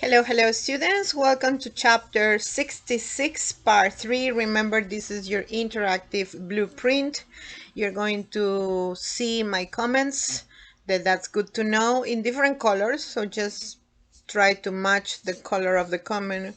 Hello students, welcome to chapter 66 part 3. Remember, this is your interactive blueprint. You're going to see my comments, that's good to know, in different colors, so just try to match the color of the comment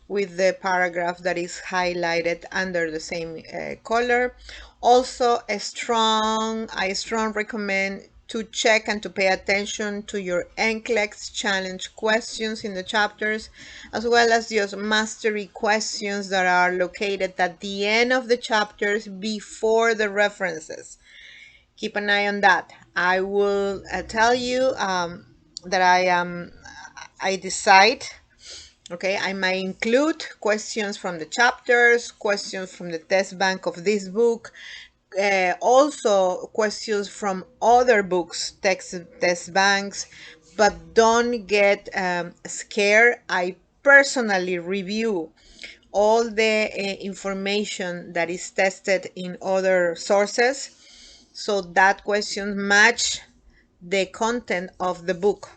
with the paragraph that is highlighted under the same color. Also, I strong recommend to check and to pay attention to your NCLEX challenge questions in the chapters, as well as your mastery questions that are located at the end of the chapters before the references. Keep an eye on that. I will tell you that I decide. Okay, I might include questions from the chapters, questions from the test bank of this book, also questions from other books, test banks, but don't get scared. I personally review all the information that is tested in other sources, so that questions match the content of the book.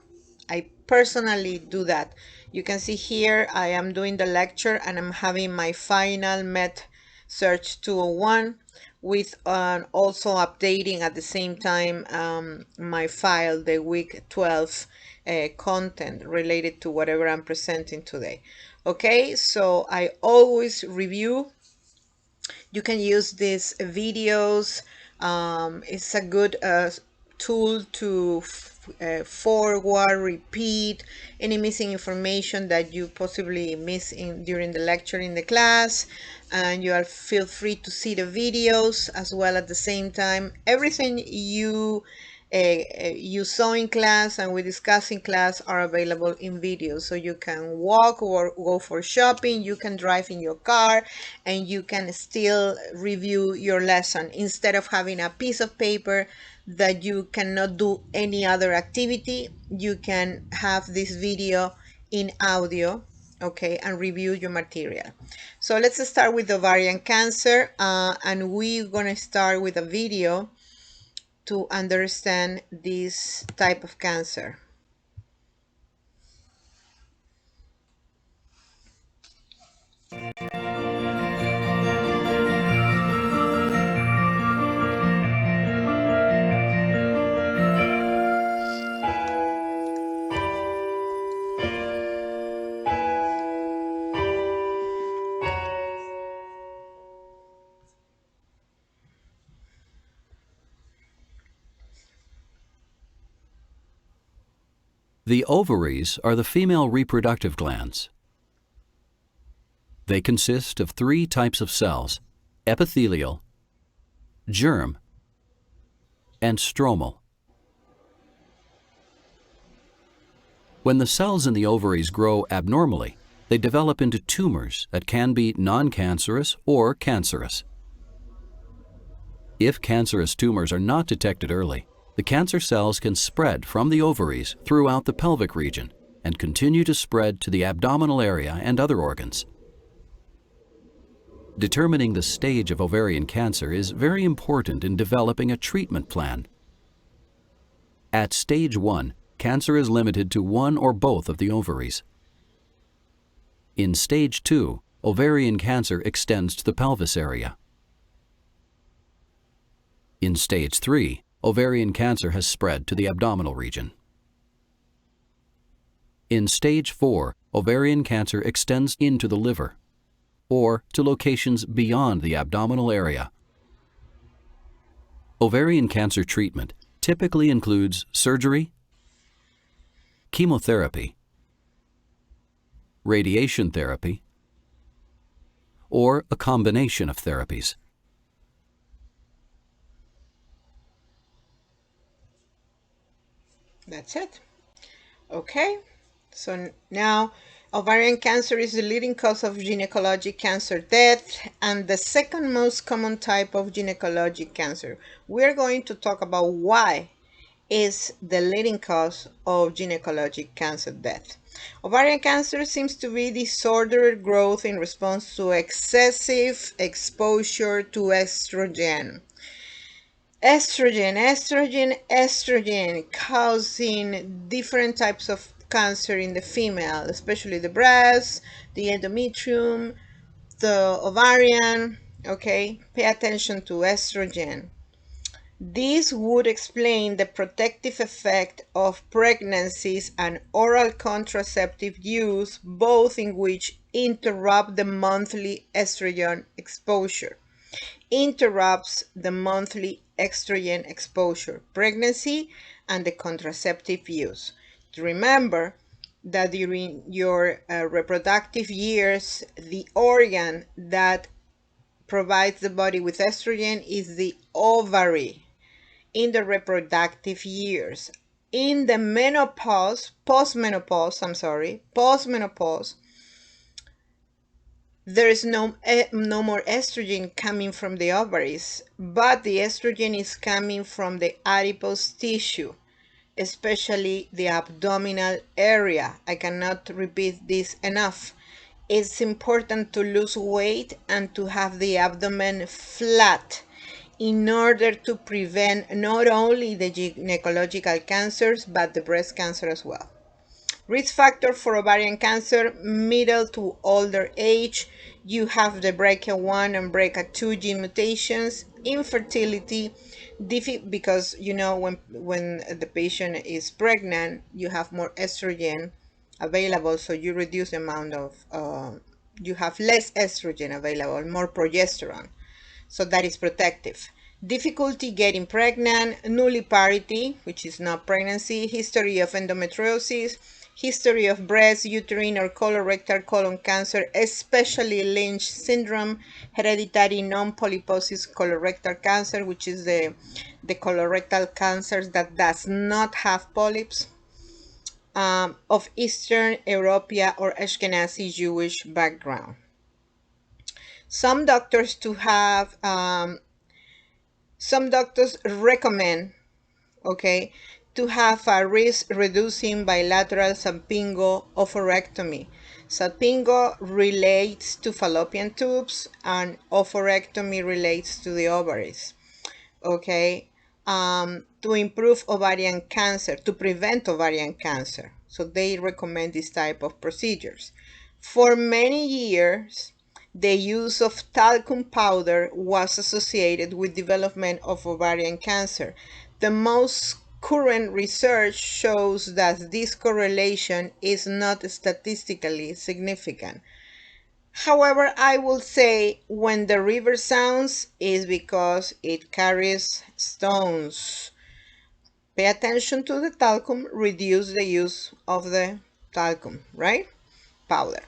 I personally do that. You can see here I am doing the lecture and I'm having my final Met Search 201 with also updating at the same time my file, the week 12 content related to whatever I'm presenting today. Okay, so I always review. You can use these videos. It's a good tool to forward, repeat any missing information that you possibly miss during the lecture in the class, and you are feel free to see the videos as well at the same time. Everything you saw in class and we discuss in class are available in video, so you can walk or go for shopping, you can drive in your car, and you can still review your lesson instead of having a piece of paper that you cannot do any other activity. You can have this video in audio, okay, and review your material. So let's start with ovarian cancer, and we're gonna start with a video to understand this type of cancer. The ovaries are the female reproductive glands. They consist of three types of cells: epithelial, germ, and stromal. When the cells in the ovaries grow abnormally, they develop into tumors that can be non-cancerous or cancerous. If cancerous tumors are not detected early, the cancer cells can spread from the ovaries throughout the pelvic region and continue to spread to the abdominal area and other organs. Determining the stage of ovarian cancer is very important in developing a treatment plan. At stage 1, cancer is limited to one or both of the ovaries. In stage 2, ovarian cancer extends to the pelvis area. In stage 3, ovarian cancer has spread to the abdominal region. In stage 4, ovarian cancer extends into the liver, or to locations beyond the abdominal area. Ovarian cancer treatment typically includes surgery, chemotherapy, radiation therapy, or a combination of therapies. That's it. Okay, so now ovarian cancer is the leading cause of gynecologic cancer death and the second most common type of gynecologic cancer. We're going to talk about why is the leading cause of gynecologic cancer death. Ovarian cancer seems to be disordered growth in response to excessive exposure to estrogen. Estrogen causing different types of cancer in the female, especially the breast, the endometrium, the ovarian. Okay, pay attention to estrogen. This would explain the protective effect of pregnancies and oral contraceptive use, both in which interrupt the monthly estrogen exposure. Interrupts the monthly estrogen exposure, pregnancy, and the contraceptive use. Remember that during your reproductive years, the organ that provides the body with estrogen is the ovary in the reproductive years. In the menopause, postmenopause, there is no more estrogen coming from the ovaries, but the estrogen is coming from the adipose tissue, especially the abdominal area. I cannot repeat this enough. It's important to lose weight and to have the abdomen flat in order to prevent not only the gynecological cancers, but the breast cancer as well. Risk factor for ovarian cancer, middle to older age. You have the BRCA1 and BRCA2 gene mutations, infertility, because you know when the patient is pregnant, you have more estrogen available, so you reduce the amount of, you have less estrogen available, more progesterone. So that is protective. Difficulty getting pregnant, nulliparity, which is not pregnancy, history of endometriosis, history of breast, uterine, or colorectal colon cancer, especially Lynch syndrome, hereditary non-polyposis colorectal cancer, which is the colorectal cancer that does not have polyps, of Eastern European or Ashkenazi Jewish background. Some doctors to have some doctors recommend, okay, to have a risk-reducing bilateral salpingo oophorectomy. Salpingo relates to fallopian tubes and oophorectomy relates to the ovaries, okay, to improve ovarian cancer, to prevent ovarian cancer. So they recommend this type of procedures. For many years, the use of talcum powder was associated with development of ovarian cancer. The most current research shows that this correlation is not statistically significant. However, I will say when the river sounds is because it carries stones. Pay attention to the talcum, reduce the use of the talcum, right? Powder.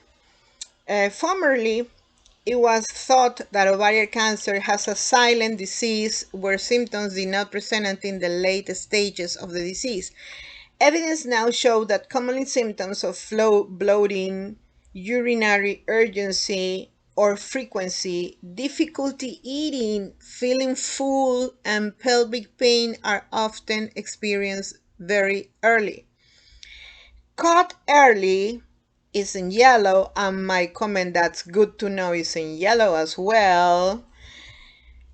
Formerly, it was thought that ovarian cancer has a silent disease where symptoms did not present until the late stages of the disease. Evidence now shows that common symptoms of bloating, urinary urgency or frequency, difficulty eating, feeling full, and pelvic pain are often experienced very early. Caught early is in yellow, and my comment that's good to know is in yellow as well.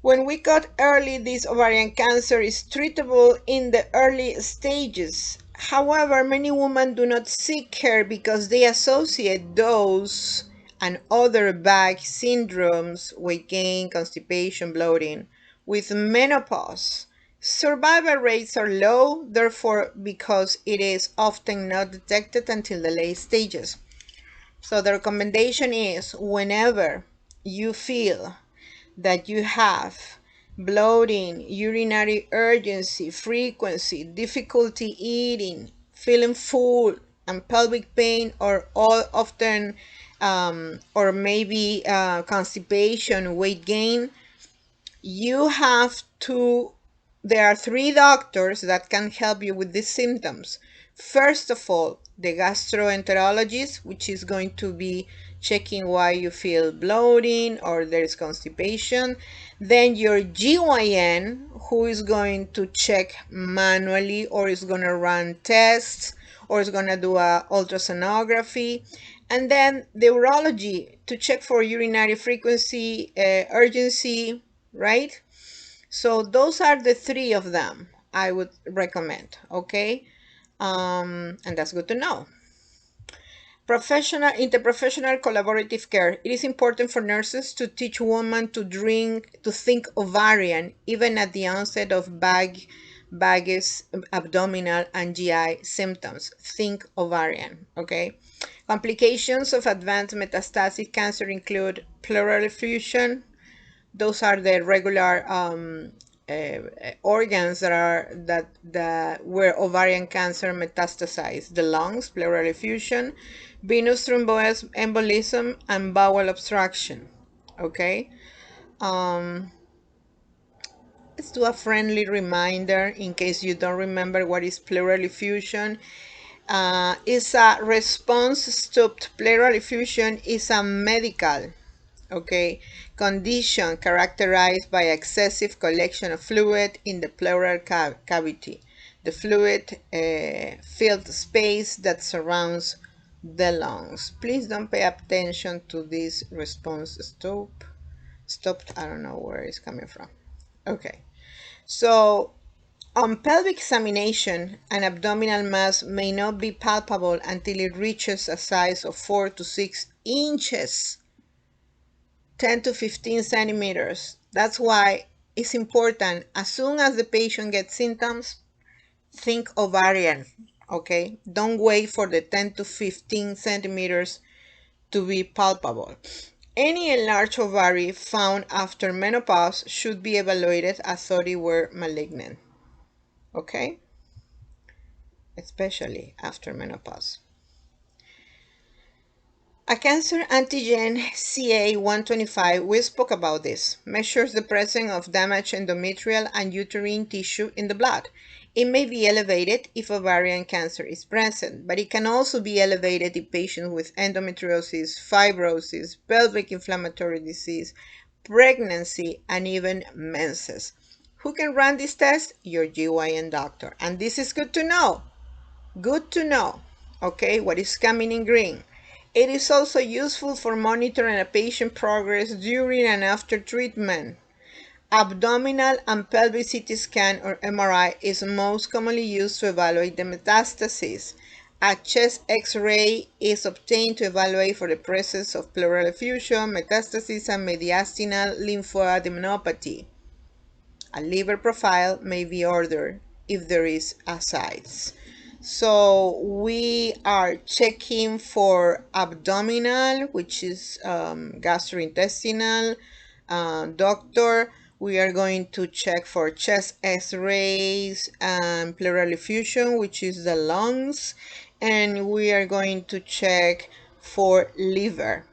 When we caught early, this ovarian cancer is treatable in the early stages. However, many women do not seek care because they associate those and other back syndromes, weight gain, constipation, bloating, with menopause. Survival rates are low, therefore, because it is often not detected until the late stages. So the recommendation is whenever you feel that you have bloating, urinary urgency, frequency, difficulty eating, feeling full, and pelvic pain, or all often, or maybe constipation, weight gain, you have to, there are 3 doctors that can help you with these symptoms. First of all, the gastroenterologist, which is going to be checking why you feel bloating or there is constipation. Then your GYN, who is going to check manually or is going to run tests or is going to do a ultrasonography. And then the urology to check for urinary frequency, urgency, right? So those are the 3 of them I would recommend, okay? And that's good to know. Interprofessional collaborative care. It is important for nurses to teach women to think ovarian, even at the onset of baggage, abdominal, and GI symptoms. Think ovarian, okay? Complications of advanced metastatic cancer include pleural effusion. Those are the regular organs that where ovarian cancer metastasized: the lungs, pleural effusion, venous thromboembolism, and bowel obstruction. Okay, um, let's do a friendly reminder in case you don't remember what is pleural effusion. It's a response stopped. Pleural effusion is a medical, okay, condition characterized by excessive collection of fluid in the pleural cavity, the fluid filled space that surrounds the lungs. Please don't pay attention to this response stopped. I don't know where it's coming from. Okay, so on pelvic examination, an abdominal mass may not be palpable until it reaches a size of 4 to 6 inches, 10 to 15 centimeters. That's why it's important. As soon as the patient gets symptoms, think ovarian, okay? Don't wait for the 10 to 15 centimeters to be palpable. Any enlarged ovary found after menopause should be evaluated as though it were malignant, okay? Especially after menopause. A cancer antigen CA-125, we spoke about this, measures the presence of damaged endometrial and uterine tissue in the blood. It may be elevated if ovarian cancer is present, but it can also be elevated in patients with endometriosis, fibrosis, pelvic inflammatory disease, pregnancy, and even menses. Who can run this test? Your GYN doctor. And this is good to know. Good to know, okay, what is coming in green. It is also useful for monitoring a patient progress during and after treatment. Abdominal and pelvic CT scan or MRI is most commonly used to evaluate the metastasis. A chest X-ray is obtained to evaluate for the presence of pleural effusion, metastasis, and mediastinal lymphoadenopathy. A liver profile may be ordered if there is ascites. So we are checking for abdominal, which is gastrointestinal doctor. We are going to check for chest X-rays and pleural effusion, which is the lungs. And we are going to check for liver,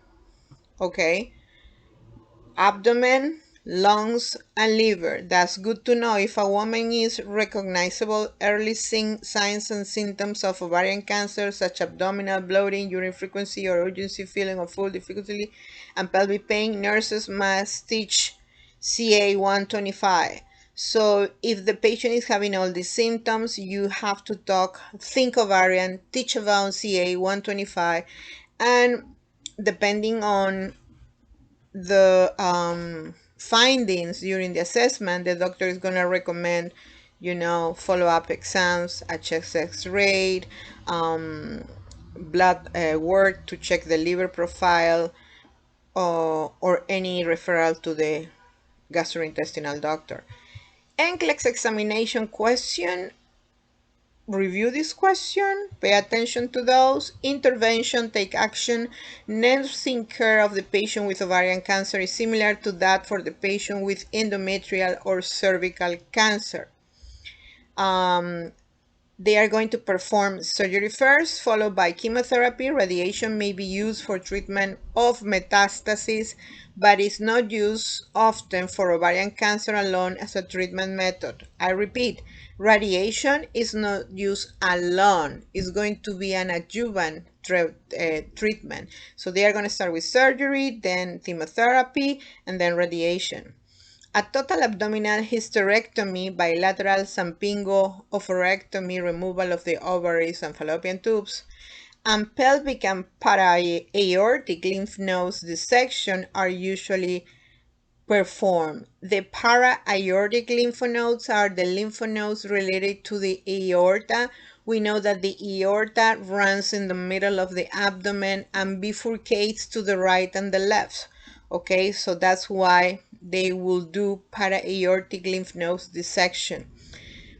okay? Abdomen, lungs, and liver. That's good to know. If a woman is recognizable early signs and symptoms of ovarian cancer, such abdominal bloating, urine frequency or urgency, feeling of food difficulty, and pelvic pain, nurses must teach CA-125. So if the patient is having all these symptoms, you have to think ovarian, teach about CA-125, and depending on the findings during the assessment, the doctor is going to recommend, follow-up exams, a chest X-ray, blood work to check the liver profile, or any referral to the gastrointestinal doctor. NCLEX examination question. Review this question, pay attention to those. Intervention, take action. Nursing care of the patient with ovarian cancer is similar to that for the patient with endometrial or cervical cancer. They are going to perform surgery first, followed by chemotherapy. Radiation may be used for treatment of metastasis, but is not used often for ovarian cancer alone as a treatment method. I repeat, radiation is not used alone. It's going to be an adjuvant treatment. So they are going to start with surgery, then chemotherapy, and then radiation. A total abdominal hysterectomy, bilateral Sampingo oophorectomy, removal of the ovaries and fallopian tubes, and pelvic and para-aortic lymph nodes dissection are usually performed. The para-aortic lymph nodes are the lymph nodes related to the aorta, We know that the aorta runs in the middle of the abdomen and bifurcates to the right and the left. Okay, so that's why they will do para-aortic lymph nodes dissection.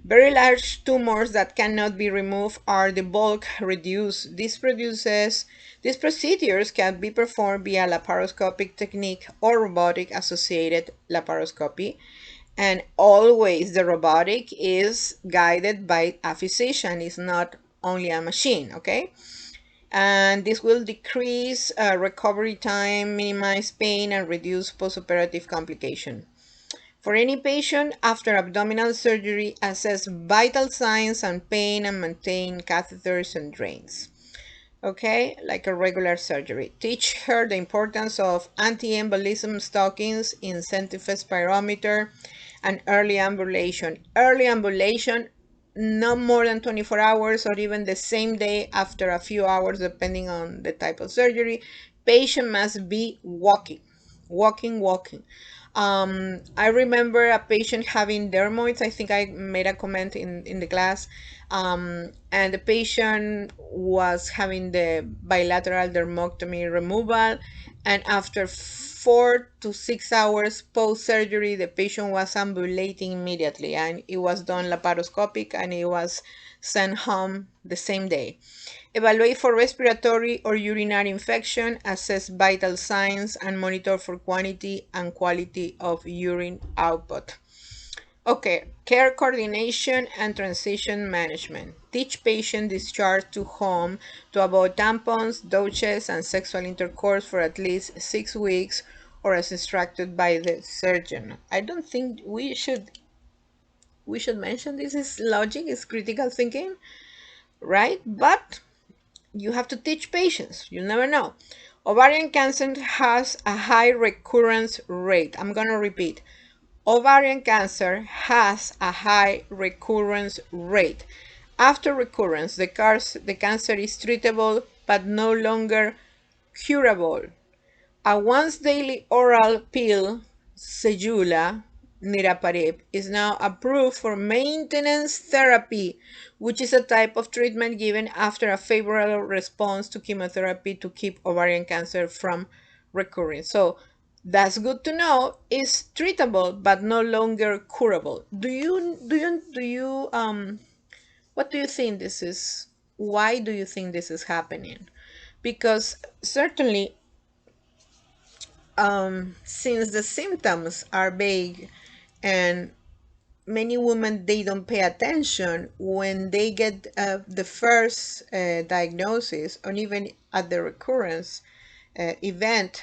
Very large tumors that cannot be removed are the bulk reduced. These procedures can be performed via laparoscopic technique or robotic associated laparoscopy. And always the robotic is guided by a physician, it's not only a machine, okay? And this will decrease recovery time, minimize pain, and reduce postoperative complication. For any patient after abdominal surgery, assess vital signs and pain and maintain catheters and drains. Okay, like a regular surgery. Teach her the importance of anti-embolism stockings, incentive spirometer, and early ambulation. Early ambulation, no more than 24 hours or even the same day after a few hours, depending on the type of surgery. Patient must be walking, walking. I remember a patient having dermoids. I think I made a comment in the class. And the patient was having the bilateral dermoctomy removal. And after 4 to 6 hours post-surgery, the patient was ambulating immediately. And it was done laparoscopic and it was sent home the same day. Evaluate for respiratory or urinary infection, assess vital signs, and monitor for quantity and quality of urine output. Okay, care coordination and transition management. Teach patient discharge to home to avoid tampons, douches, and sexual intercourse for at least 6 weeks or as instructed by the surgeon. I don't think we should mention this is logic, is critical thinking, right? But you have to teach patients. You never know. Ovarian cancer has a high recurrence rate. I'm going to repeat. Ovarian cancer has a high recurrence rate. After recurrence, the cancer is treatable but no longer curable. A once daily oral pill, Zejula, niraparib, is now approved for maintenance therapy, which is a type of treatment given after a favorable response to chemotherapy to keep ovarian cancer from recurring. So that's good to know. It's treatable but no longer curable. What do you think this is? Why do you think this is happening? Because certainly since the symptoms are vague and many women they don't pay attention when they get the first diagnosis or even at the recurrence event,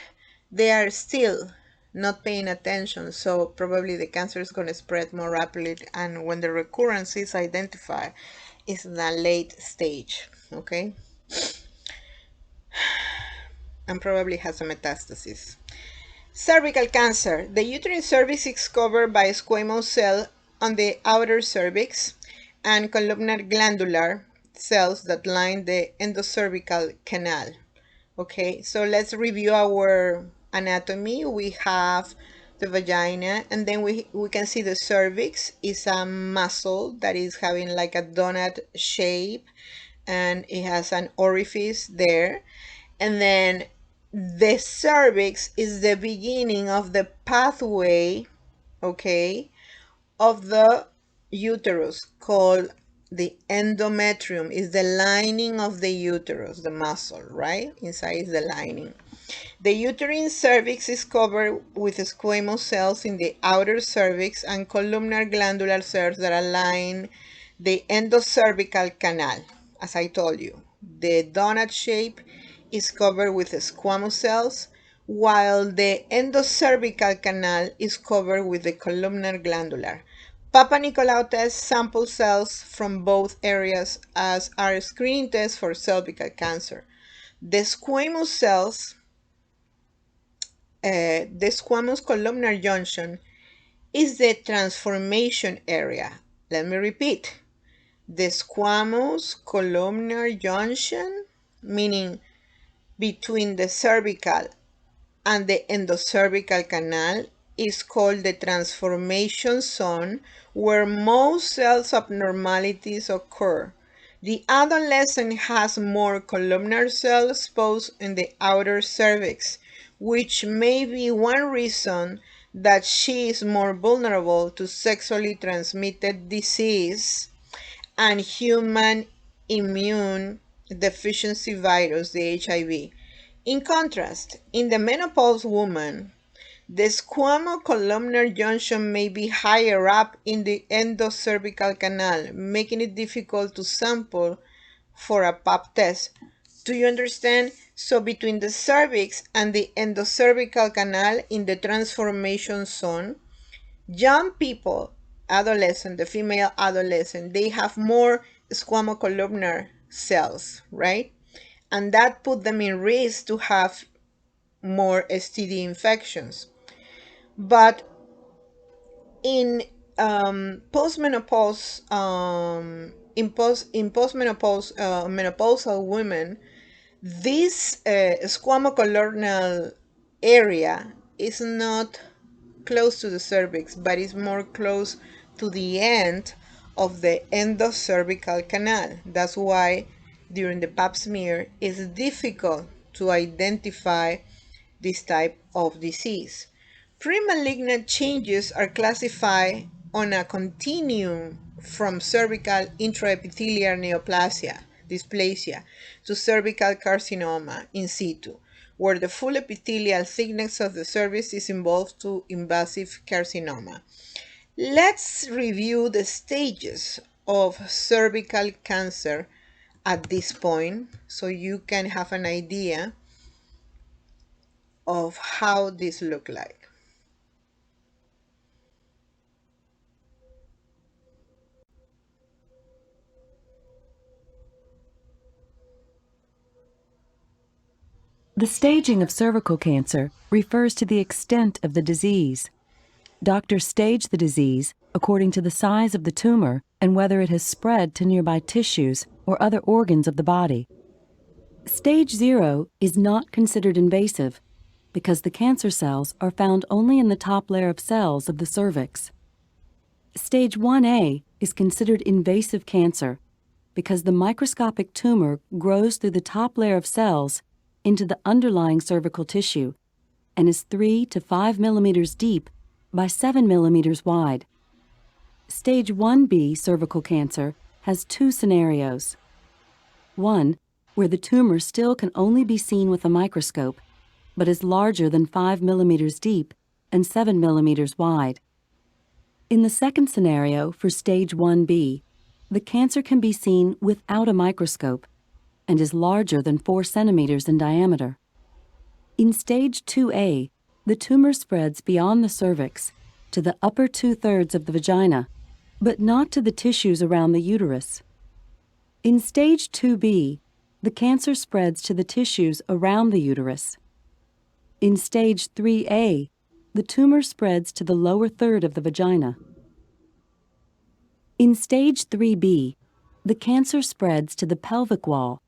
they are still not paying attention, so probably the cancer is going to spread more rapidly, and when the recurrence is identified, it's in a late stage, okay, and probably has a metastasis. Cervical cancer. The uterine cervix is covered by squamous cell on the outer cervix and columnar glandular cells that line the endocervical canal. Okay, so let's review our anatomy. We have the vagina, and then we can see the cervix is a muscle that is having like a donut shape, and it has an orifice there. And then the cervix is the beginning of the pathway, okay, of the uterus called the endometrium. Is the lining of the uterus, the muscle, right? Inside is the lining. The uterine cervix is covered with squamous cells in the outer cervix and columnar glandular cells that align the endocervical canal. As I told you, the donut shape is covered with squamous cells, while the endocervical canal is covered with the columnar glandular. Papa Nicolau test sample cells from both areas as are screening tests for cervical cancer. The squamous cells, the squamous columnar junction is the transformation area. Let me repeat. The squamous columnar junction, meaning between the cervical and the endocervical canal, is called the transformation zone where most cells abnormalities occur. The adolescent has more columnar cells exposed in the outer cervix, which may be one reason that she is more vulnerable to sexually transmitted disease and human immune deficiency virus, the HIV. In contrast, in the menopause woman, the squamocolumnar junction may be higher up in the endocervical canal, making it difficult to sample for a pap test. Do you understand? So between the cervix and the endocervical canal in the transformation zone, young people, adolescent, the female adolescent, they have more squamocolumnar cells, right? And that put them in risk to have more STD infections. But in postmenopause, in postmenopause, menopausal women, this squamocolumnar area is not close to the cervix, but is more close to the end of the endocervical canal. That's why during the pap smear it's difficult to identify this type of disease. Premalignant changes are classified on a continuum from cervical intraepithelial neoplasia, dysplasia, to cervical carcinoma in situ, where the full epithelial thickness of the cervix is involved to invasive carcinoma. Let's review the stages of cervical cancer at this point so you can have an idea of how this look like. The staging of cervical cancer refers to the extent of the disease. Doctors stage the disease according to the size of the tumor and whether it has spread to nearby tissues or other organs of the body. Stage 0 is not considered invasive because the cancer cells are found only in the top layer of cells of the cervix. Stage 1A is considered invasive cancer because the microscopic tumor grows through the top layer of cells into the underlying cervical tissue and is 3 to 5 millimeters deep by 7 millimeters wide. Stage 1B cervical cancer has two scenarios. One, where the tumor still can only be seen with a microscope, but is larger than 5 millimeters deep and 7 millimeters wide. In the second scenario for stage 1B, the cancer can be seen without a microscope and is larger than 4 centimeters in diameter. In stage 2A, the tumor spreads beyond the cervix to the upper 2/3 of the vagina, but not to the tissues around the uterus. In stage 2B, the cancer spreads to the tissues around the uterus. In stage 3A, the tumor spreads to the lower third of the vagina. In stage 3B, the cancer spreads to the pelvic wall,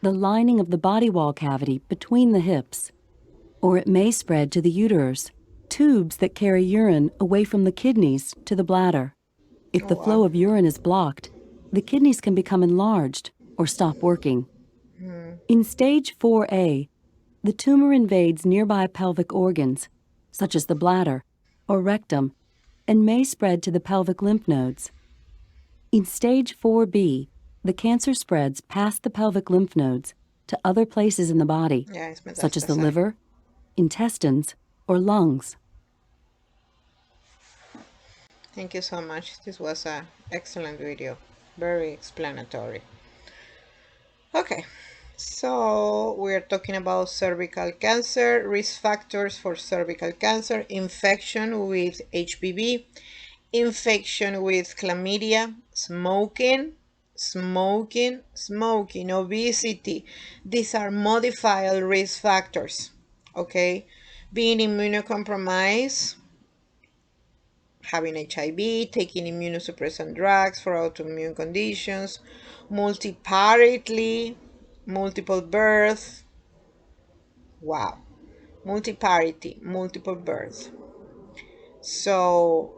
the lining of the body wall cavity between the hips, or it may spread to the uterus, tubes that carry urine away from the kidneys to the bladder. If the flow of urine is blocked, the kidneys can become enlarged or stop working. In stage 4A, the tumor invades nearby pelvic organs, such as the bladder or rectum, and may spread to the pelvic lymph nodes. In stage 4B, the cancer spreads past the pelvic lymph nodes to other places in the body, such as the liver, intestines, or lungs. Thank you so much. This was an excellent video, very explanatory. Okay, so we're talking about cervical cancer, risk factors for cervical cancer, infection with HPV, infection with chlamydia, smoking, obesity. These are modifiable risk factors, okay? Being immunocompromised, having HIV, taking immunosuppressant drugs for autoimmune conditions, multiparity, multiple birth. Wow. Multiparity, multiple birth. So,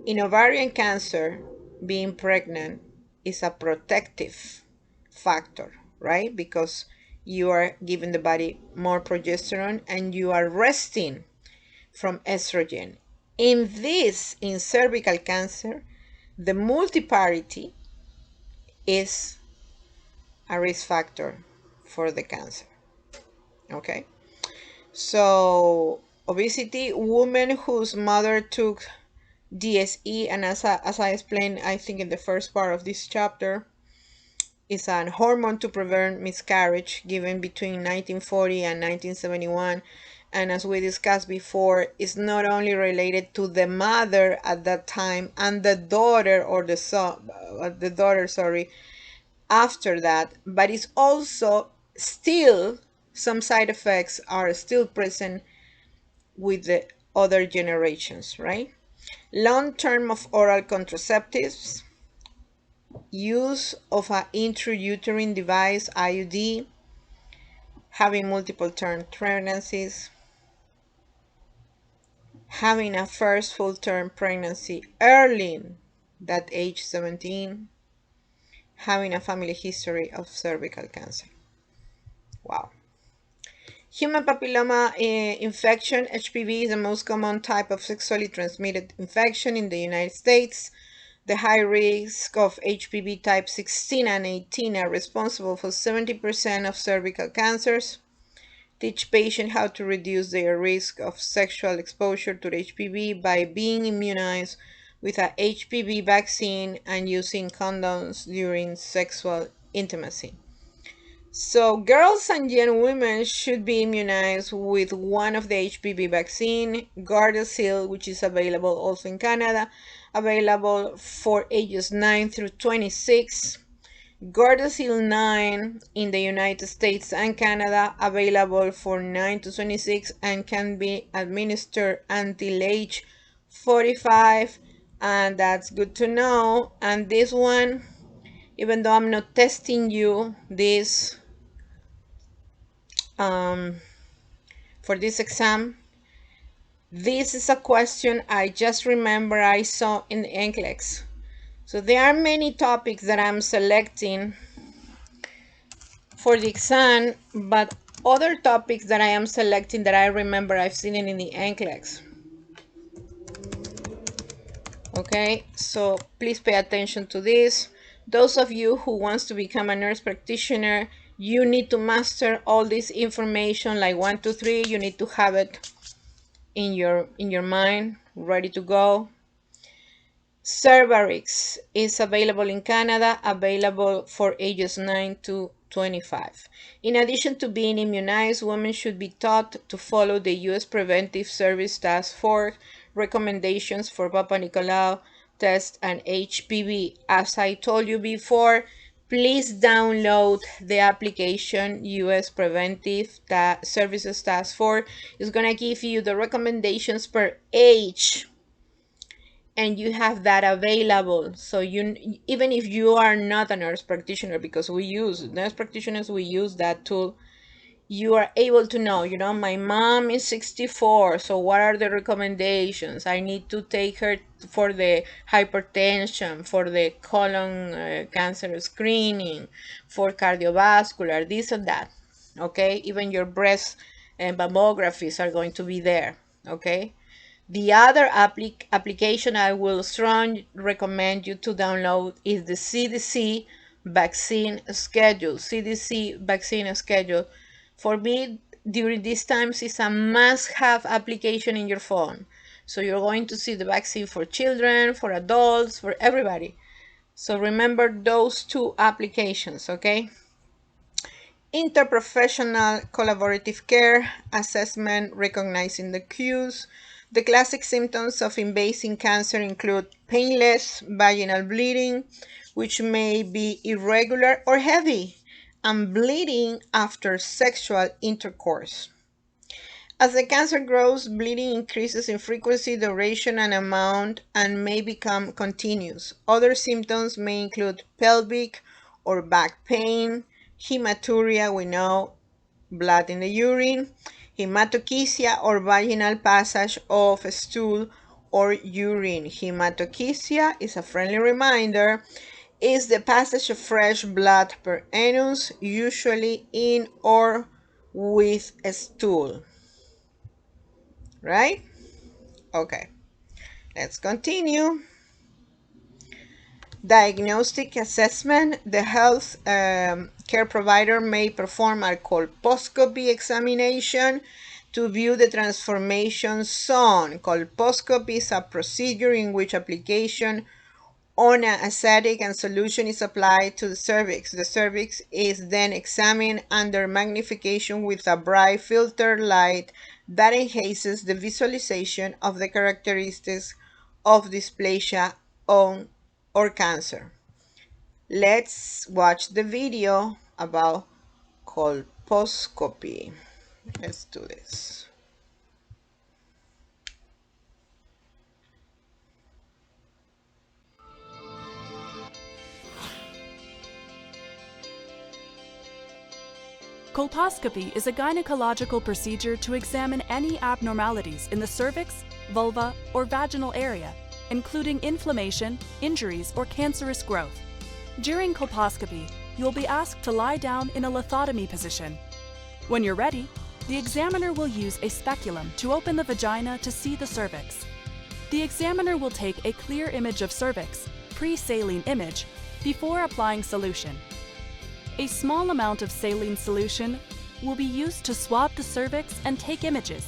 in ovarian cancer, being pregnant is a protective factor, right? Because you are giving the body more progesterone and you are resting from estrogen. In cervical cancer, the multiparity is a risk factor for the cancer. Okay, so obesity, women whose mother took DSE, and as I explained, I think in the first part of this chapter, is an hormone to prevent miscarriage given between 1940 and 1971. And as we discussed before, it's not only related to the mother at that time and the daughter or the son, the daughter, sorry, after that, but it's also still some side effects are still present with the other generations, right? Long term of oral contraceptives, use of an intrauterine device, IUD, having multiple term pregnancies, having a first full term pregnancy early, that age 17, having a family history of cervical cancer. Wow. Human papilloma infection, HPV, is the most common type of sexually transmitted infection in the United States. The high risk of HPV type 16 and 18 are responsible for 70% of cervical cancers. Teach patients how to reduce their risk of sexual exposure to HPV by being immunized with a HPV vaccine and using condoms during sexual intimacy. So girls and young women should be immunized with one of the HPV vaccine, Gardasil, which is available also in Canada, available for ages 9 through 26. Gardasil 9 in the United States and Canada, available for 9 to 26 and can be administered until age 45, and that's good to know. And this one, even though I'm not testing you this for this exam, this is a question I just remember I saw in the NCLEX. So there are many topics that I'm selecting for the exam, but other topics that I am selecting that I remember I've seen it in the NCLEX. Okay, so please pay attention to this. Those of you who wants to become a nurse practitioner, you need to master all this information, like 1, 2, 3. You need to have it in your mind, ready to go. Cervarix is available in Canada, available for ages 9 to 25. In addition to being immunized, women should be taught to follow the U.S. Preventive Service Task Force recommendations for Papa Nicolau test and HPV. As I told you before, please download the application. U.S. Preventive Services Task Force is going to give you the recommendations per age, and you have that available. So you, even if you are not a nurse practitioner, because nurse practitioners, we use that tool, you are able to know, my mom is 64, so what are the recommendations? I need to take her for the hypertension, for the colon cancer screening, for cardiovascular, this and that. Okay, even your breast mammographies are going to be there. Okay, the other application I will strongly recommend you to download is the CDC vaccine schedule. CDC vaccine schedule, for me, during these times, is a must-have application in your phone. So you're going to see the vaccine for children, for adults, for everybody. So remember those two applications, okay? Interprofessional collaborative care assessment, recognizing the cues. The classic symptoms of invasive cancer include painless vaginal bleeding, which may be irregular or heavy, and bleeding after sexual intercourse. As the cancer grows, bleeding increases in frequency, duration, and amount, and may become continuous. Other symptoms may include pelvic or back pain, hematuria, we know, blood in the urine, hematochezia or vaginal passage of stool or urine. Hematochezia is a friendly reminder. is the passage of fresh blood per anus, usually in or with a stool. Right? Okay, let's continue. Diagnostic assessment. The health care provider may perform a colposcopy examination to view the transformation zone. Colposcopy is a procedure in which application on an aesthetic and solution is applied to the cervix. The cervix is then examined under magnification with a bright filtered light that enhances the visualization of the characteristics of dysplasia or cancer. Let's watch the video about colposcopy. Let's do this. Colposcopy is a gynecological procedure to examine any abnormalities in the cervix, vulva, or vaginal area, including inflammation, injuries, or cancerous growth. During colposcopy, you'll be asked to lie down in a lithotomy position. When you're ready, the examiner will use a speculum to open the vagina to see the cervix. The examiner will take a clear image of cervix, pre-saline image, before applying solution. A small amount of saline solution will be used to swab the cervix and take images.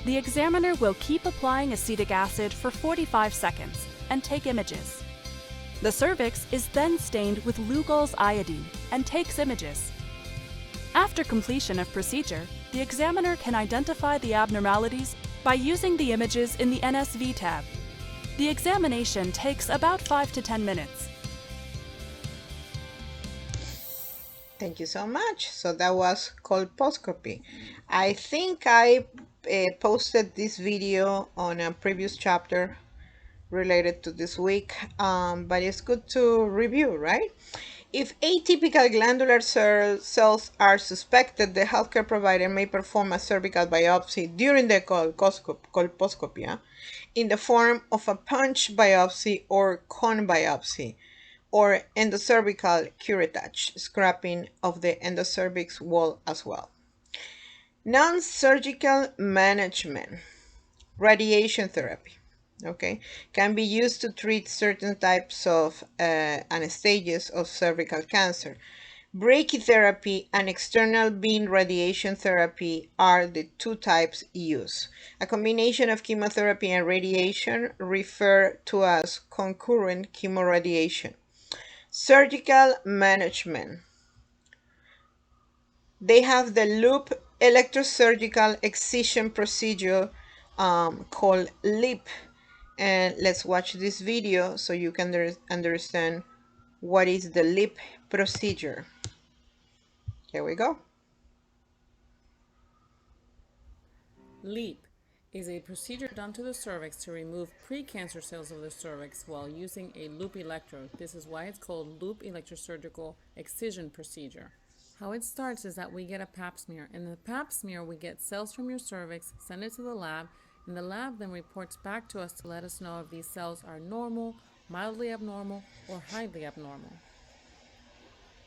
The examiner will keep applying acetic acid for 45 seconds and take images. The cervix is then stained with Lugol's iodine and takes images. After completion of procedure, the examiner can identify the abnormalities by using the images in the NSV tab. The examination takes about 5 to 10 minutes. Thank you so much. So that was colposcopy. I think I posted this video on a previous chapter related to this week, but it's good to review, right? If atypical glandular cells are suspected, the healthcare provider may perform a cervical biopsy during the colposcopy in the form of a punch biopsy or cone biopsy, or endocervical curettage, scraping of the endocervix wall as well. Non-surgical management, radiation therapy, okay, can be used to treat certain types of and stages of cervical cancer. Brachytherapy and external beam radiation therapy are the two types used. A combination of chemotherapy and radiation referred to as concurrent chemoradiation. Surgical management. They have the loop electrosurgical excision procedure called LEAP. And let's watch this video so you can understand what is the LEAP procedure. Here we go. LEAP is a procedure done to the cervix to remove precancer cells of the cervix while using a loop electrode. This is why it's called loop electrosurgical excision procedure. How it starts is that we get a pap smear. In the pap smear, we get cells from your cervix, send it to the lab, and the lab then reports back to us to let us know if these cells are normal, mildly abnormal, or highly abnormal.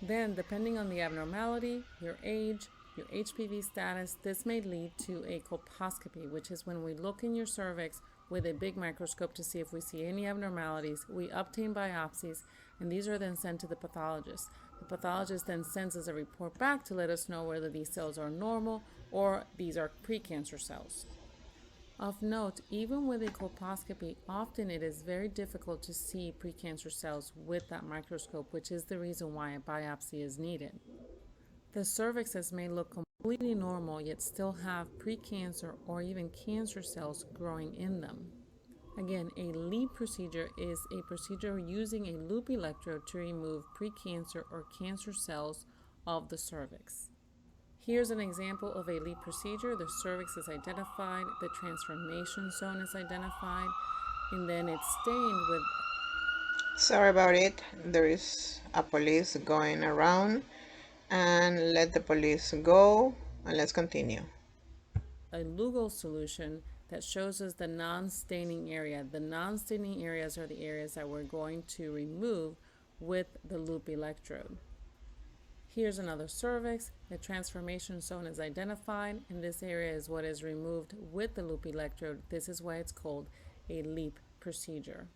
Then, depending on the abnormality, your age, your HPV status, this may lead to a colposcopy, which is when we look in your cervix with a big microscope to see if we see any abnormalities. We obtain biopsies, and these are then sent to the pathologist. The pathologist then sends us a report back to let us know whether these cells are normal or these are precancer cells. Of note, even with a colposcopy, often it is very difficult to see precancer cells with that microscope, which is the reason why a biopsy is needed. The cervixes may look completely normal, yet still have precancer or even cancer cells growing in them. Again, a LEAP procedure is a procedure using a loop electrode to remove precancer or cancer cells of the cervix. Here's an example of a LEAP procedure. The cervix is identified, the transformation zone is identified, and then it's stained with... Sorry about it. There is a police going around, and let the police go, and let's continue. A Lugol solution that shows us the non-staining area. The non-staining areas are the areas that we're going to remove with the loop electrode. Here's another cervix. The transformation zone is identified, and this area is what is removed with the loop electrode. This is why it's called a LEAP procedure.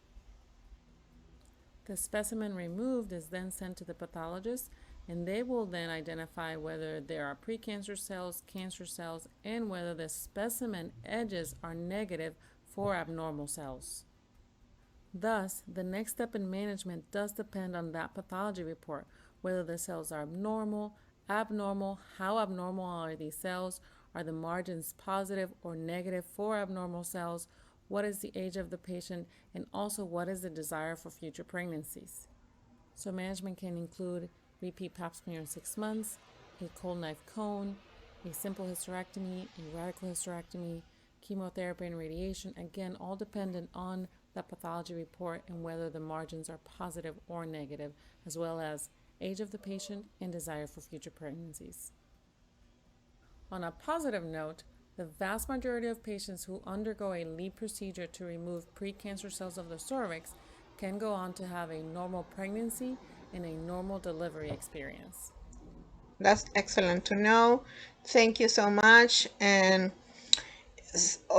The specimen removed is then sent to the pathologist, and they will then identify whether there are precancer cells, cancer cells, and whether the specimen edges are negative for abnormal cells. Thus, the next step in management does depend on that pathology report, whether the cells are abnormal, how abnormal are these cells, are the margins positive or negative for abnormal cells, what is the age of the patient, and also what is the desire for future pregnancies. So management can include repeat pap smear in 6 months, a cold knife cone, a simple hysterectomy, a radical hysterectomy, chemotherapy and radiation, again, all dependent on the pathology report and whether the margins are positive or negative, as well as age of the patient and desire for future pregnancies. On a positive note, the vast majority of patients who undergo a LEAP procedure to remove precancer cells of the cervix can go on to have a normal pregnancy and a normal delivery experience. That's excellent to know. Thank you so much. And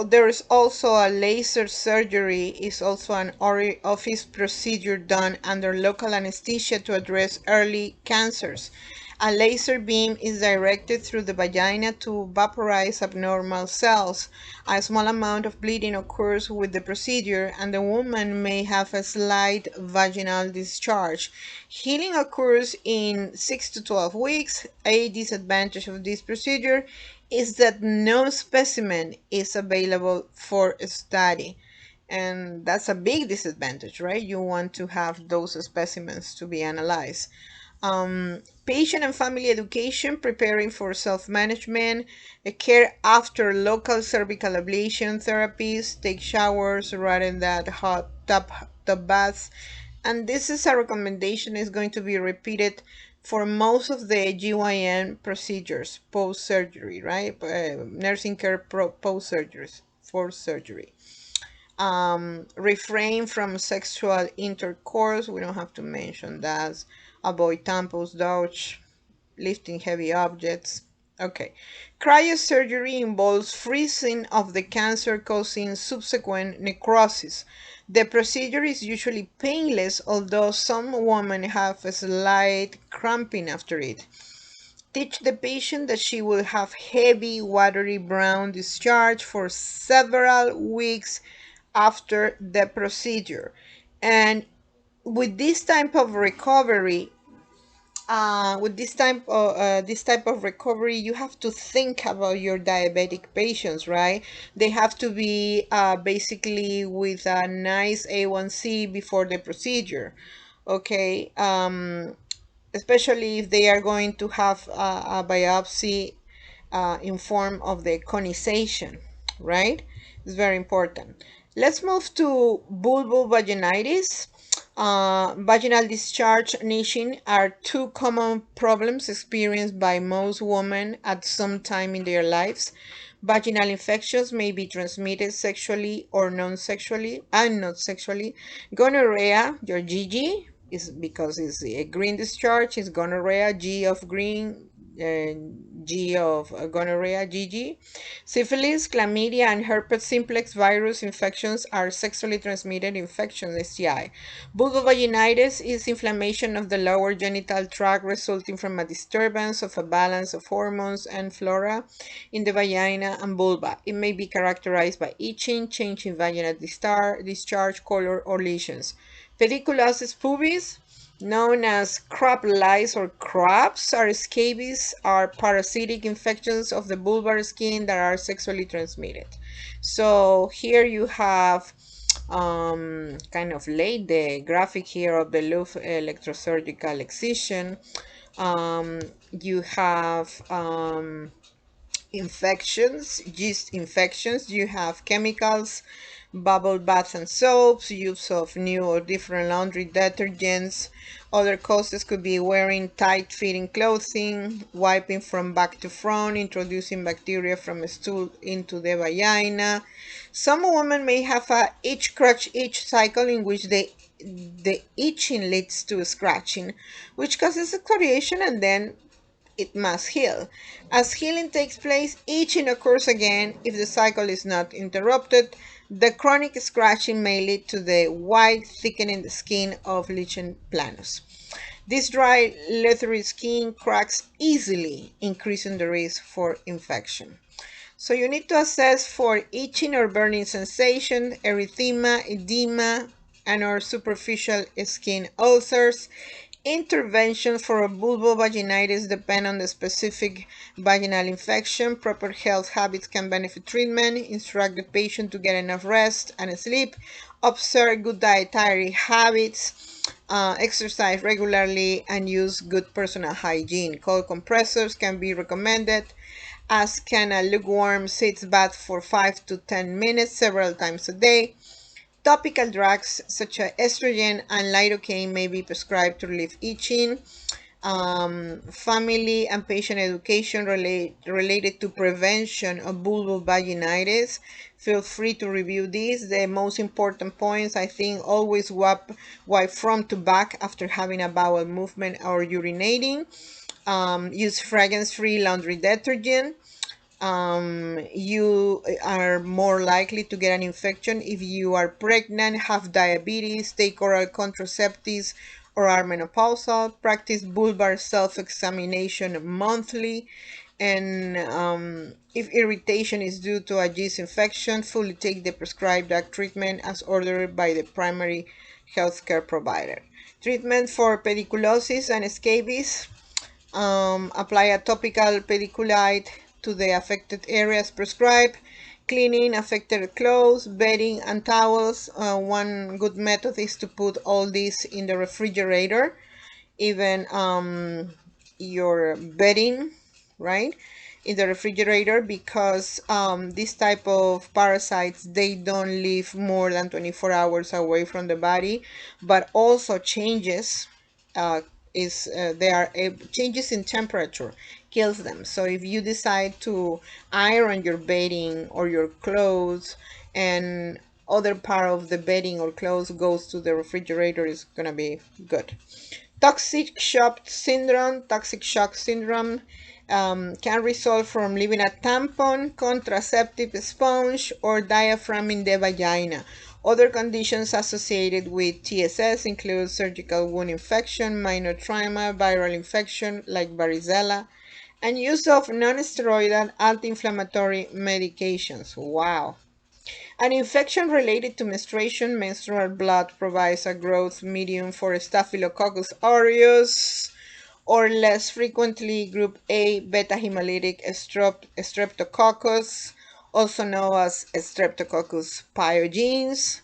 there is also a laser surgery, is also an office procedure done under local anesthesia to address early cancers. A laser beam is directed through the vagina to vaporize abnormal cells. A small amount of bleeding occurs with the procedure, and the woman may have a slight vaginal discharge. Healing occurs in 6 to 12 weeks. A disadvantage of this procedure is that no specimen is available for study. And that's a big disadvantage, right? You want to have those specimens to be analyzed. Patient and family education, preparing for self-management, care after local cervical ablation therapies, take showers rather than hot tub baths. And this is a recommendation is going to be repeated for most of the GYN procedures post-surgery, right? Nursing care post-surgeries for surgery. Refrain from sexual intercourse. We don't have to mention that. Avoid tampons, douche, lifting heavy objects. Okay. Cryosurgery involves freezing of the cancer causing subsequent necrosis. The procedure is usually painless, although some women have a slight cramping after it. Teach the patient that she will have heavy, watery brown discharge for several weeks after the procedure. And with this type of recovery, this type of recovery, you have to think about your diabetic patients, right? They have to be basically with a nice A1C before the procedure, okay? Especially if they are going to have a biopsy in form of the conization, right? It's very important. Let's move to vulvovaginitis. Vaginal discharge niching are two common problems experienced by most women at some time in their lives. Vaginal infections may be transmitted sexually or non-sexually and not sexually. Gonorrhea, your GG, is because it's a green discharge, is gonorrhea, G of green, G of gonorrhea, GG. Syphilis, chlamydia, and herpes simplex virus infections are sexually transmitted infections, STI. Vulvovaginitis is inflammation of the lower genital tract resulting from a disturbance of a balance of hormones and flora in the vagina and vulva. It may be characterized by itching, change in vaginal discharge, color, or lesions. Pediculosis pubis, known as crab lice or crabs, are scabies, are parasitic infections of the vulvar skin that are sexually transmitted. So here you have kind of laid the graphic here of the loop electrosurgical excision. You have infections, yeast infections, you have chemicals, bubble baths and soaps, use of new or different laundry detergents. Other causes could be wearing tight-fitting clothing, wiping from back to front, introducing bacteria from a stool into the vagina. Some women may have a itch-crutch itch cycle in which the the itching leads to scratching, which causes excoriation, and then it must heal. As healing takes place, itching occurs again if the cycle is not interrupted. The chronic scratching may lead to the white thickening the skin of lichen planus. This dry, leathery skin cracks easily, increasing the risk for infection. So you need to assess for itching or burning sensation, erythema, edema, and or superficial skin ulcers. Interventions for vulvovaginitis depend on the specific vaginal infection. Proper health habits can benefit treatment. Instruct the patient to get enough rest and sleep. Observe good dietary habits. Exercise regularly and use good personal hygiene. Cold compressors can be recommended, as can a lukewarm sitz bath for 5 to 10 minutes several times a day. Topical drugs such as estrogen and lidocaine may be prescribed to relieve itching. Family and patient education related to prevention of vulvovaginitis. Feel free to review these. The most important points, I think, always wipe front to back after having a bowel movement or urinating. Use fragrance-free laundry detergent. You are more likely to get an infection if you are pregnant, have diabetes, take oral contraceptives, or are menopausal. Practice vulvar self-examination monthly. And if irritation is due to a yeast infection, fully take the prescribed drug treatment as ordered by the primary healthcare provider. Treatment for pediculosis and scabies. Apply a topical pediculite to the affected areas prescribed. Cleaning affected clothes, bedding, and towels. One good method is to put all this in the refrigerator, even your bedding, right, in the refrigerator, because this type of parasites, they don't live more than 24 hours away from the body, but also changes changes in temperature kills them. So if you decide to iron your bedding or your clothes, and other part of the bedding or clothes goes to the refrigerator, is gonna be good. Toxic shock syndrome. Toxic shock syndrome can result from leaving a tampon, contraceptive sponge, or diaphragm in the vagina. Other conditions associated with TSS include surgical wound infection, minor trauma, viral infection like varicella, and use of non-steroidal anti-inflammatory medications. Wow. An infection related to menstruation, menstrual blood provides a growth medium for Staphylococcus aureus, or less frequently group A beta hemolytic streptococcus, also known as Streptococcus pyogenes.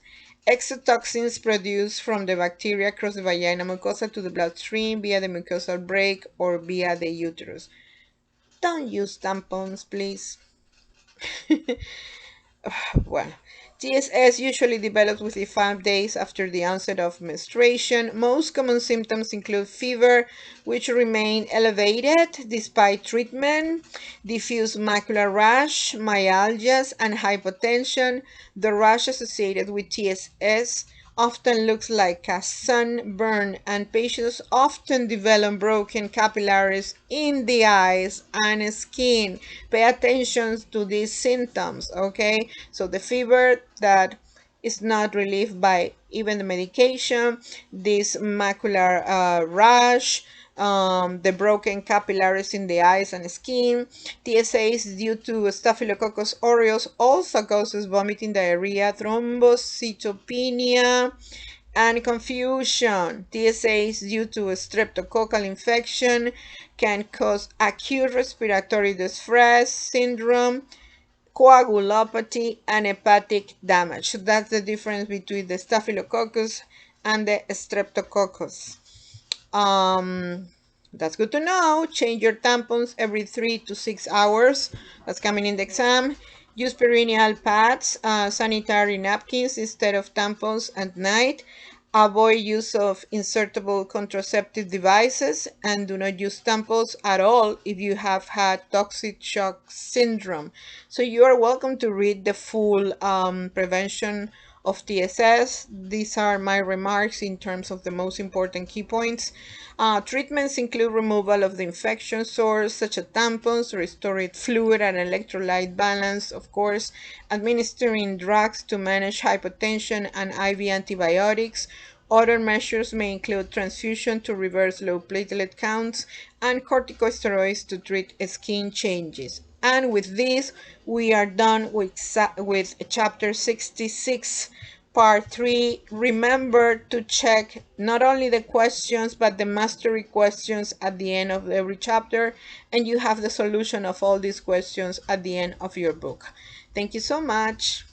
Exotoxins produced from the bacteria cross the vagina mucosa to the bloodstream via the mucosal break or via the uterus. Don't use tampons, please. Well, TSS usually develops within 5 days after the onset of menstruation. Most common symptoms include fever, which remain elevated despite treatment, diffuse macular rash, myalgias, and hypotension. The rash associated with TSS often looks like a sunburn, and patients often develop broken capillaries in the eyes and skin. Pay attention to these symptoms, okay? So the fever that is not relieved by even the medication, this macular rash, the broken capillaries in the eyes and skin. TSAs due to Staphylococcus aureus also causes vomiting, diarrhea, thrombocytopenia, and confusion. TSAs due to a streptococcal infection can cause acute respiratory distress syndrome, coagulopathy, and hepatic damage. So that's the difference between the Staphylococcus and the Streptococcus. That's good to know. Change your tampons every 3 to 6 hours. That's coming in the exam. Use perineal pads, sanitary napkins instead of tampons at night. Avoid use of insertable contraceptive devices, and do not use tampons at all if you have had toxic shock syndrome. So you are welcome to read the full prevention of TSS. These are my remarks in terms of the most important key points. Treatments include removal of the infection source, such as tampons, restored fluid and electrolyte balance, of course, administering drugs to manage hypotension and IV antibiotics. Other measures may include transfusion to reverse low platelet counts and corticosteroids to treat skin changes. And with this, we are done with chapter 66, part 3. Remember to check not only the questions, but the mastery questions at the end of every chapter, and you have the solution of all these questions at the end of your book. Thank you so much.